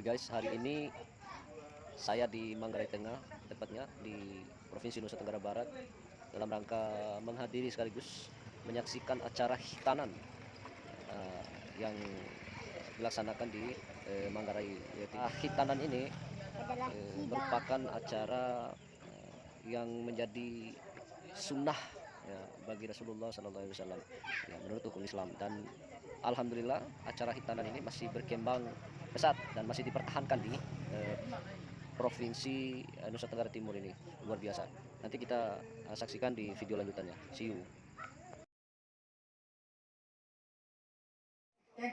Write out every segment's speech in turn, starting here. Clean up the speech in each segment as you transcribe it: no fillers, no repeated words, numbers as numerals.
Guys, hari ini saya di Manggarai Tengah, tepatnya di Provinsi Nusa Tenggara Barat, dalam rangka menghadiri sekaligus menyaksikan acara hitanan yang dilaksanakan di Manggarai. Hitanan ini merupakan acara yang menjadi sunnah ya, bagi Rasulullah SAW ya, menurut hukum Islam, dan alhamdulillah acara hitanan ini masih berkembang pesat dan masih dipertahankan di Provinsi Nusa Tenggara Timur ini. Luar biasa. Nanti kita saksikan di video lanjutannya. See you.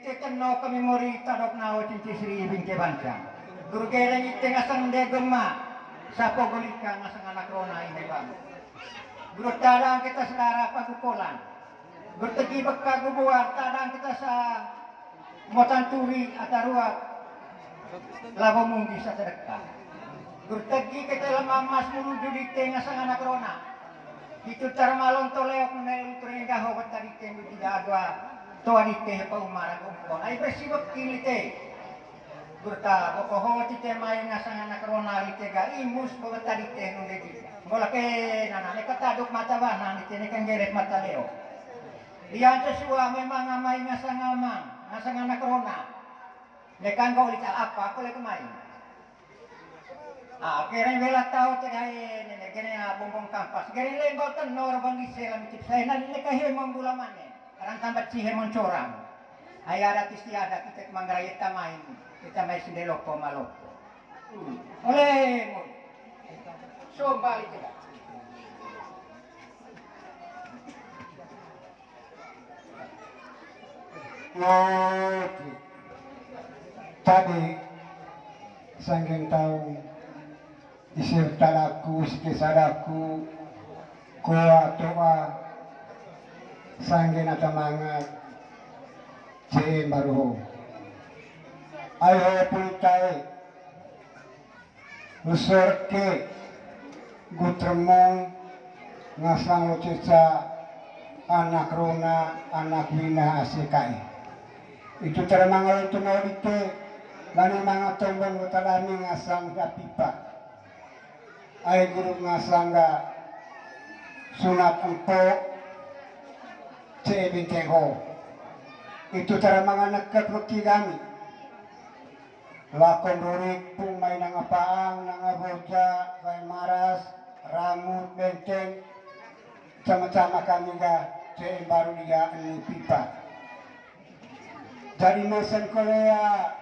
Kenno kami mori tadok nawa cinci sri bingke banca. Guru gereng ite ngasang de gemma. Sapo golika ngasang anak rona ini bang. Guru tadang kita sedara pagukolan. Guru tegi beka gubuar tadang kita sa motan turi ataruat. Labo munggi sa sedekah. Guru tegi kita lemah mas mulu ite ngasang anak rona. Itu termalong toleok menel utrengaho betadi tembu tidak ada. Tuan ite pa umara kumpon ay bersibuk kilite gurta bokoho tite may ngasang anak rona ite ga imus bogata ite nung dedi ngola ke nana ne kataduk mata bana ite ne kan geret mata leo diyan sesua memang amay ngasang anak rona ne kan go lita apa ko le kumay keren bela tao tegay ne gene bongbong kampas gene le go tenor bang isela mitip say na ne kahimong bulamane karang tambat sihe moncorang ay ada tiada kita Manggarai kita main sindeloko maloko oleh mo so balik kita tadi sanggeng tahu disertalaku sikisadaku kuat doa sanggeng atamangat je baru ayo putai usurke gutremong ngasang lo ceca anak rona anak bina asikai itu termangal itu naulite lani mga tombong utalani ngasang pipa ay guru ngasang ga sunat empok Bintengho itu cara mga nagkakruti kami lakon rurik pung may nangapaang nangaboja kay maras ramut benteng sama-sama kami ga baru dia pipa dari mesen Korea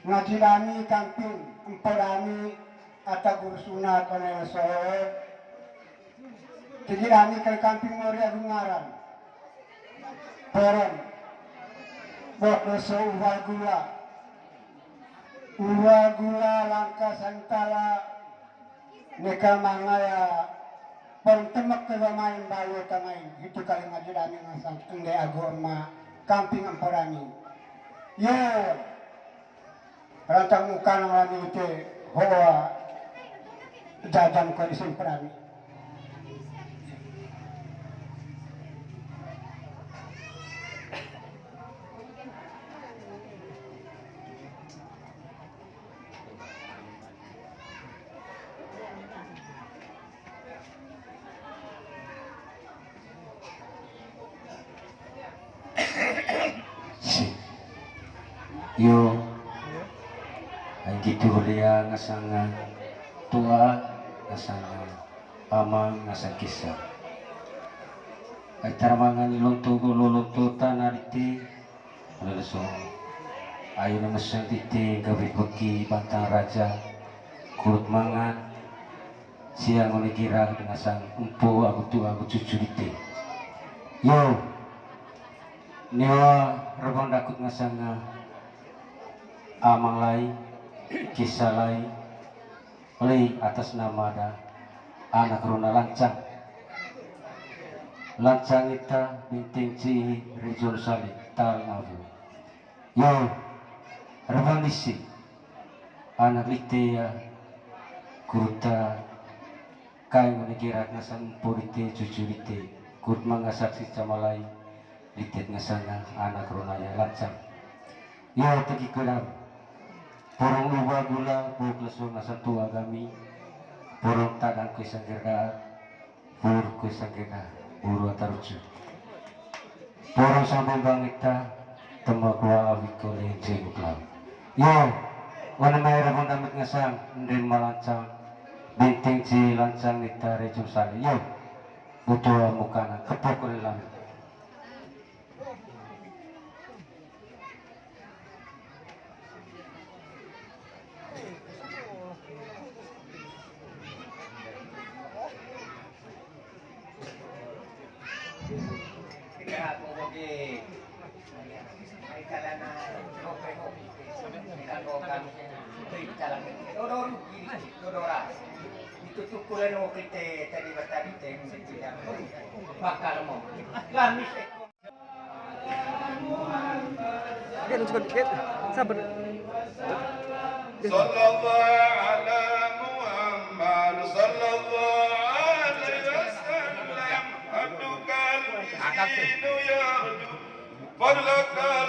ngajilani kampung empolani atau guru sunat onel soe jadi kami ke kampung Moria Bungaran Porong Bok doso uwa gula langka santala neka mangaya pentemek ke main bayo kamain itu kali ngajilani ngasang ende agama kampung Emporani yo rantang muka nang itu hoa jajan ko di Semperani yo ay gitu dia ngasang tua ngasang amang ngasang kisah ay taramangan iluntugo luluntutan ariti lalu ayo na ngasang titi gabi pagi bantang raja kulut mangan siang unikira ngasang empu aku tua aku cucu diti yo niwa rebang dakut ngasang amang lain kisah lain oleh atas nama ada anak rona lancang ita binting ci region salib tal nabu yo revanisi anak lite ya kurta kain menegirat ngasang purite cucu lite kurt mangasaksi camalai litet ngasang anak rona ya lancang yo tegi kelam Purong lupa gula purong lesung asa tua kami purong tadang kisangkira purong kisangkira uru atarucu purong sampai bangita temak wa awiko lenje buklam yo wana mayra pun damit ngasang ndin malancang binting ci lancang nita rejum sali yo butuh mukana kepok ulilam Sabar. Sallallahu ala Muhammad sallallahu alaihi wasallam abdukal dinu yardu fadlaka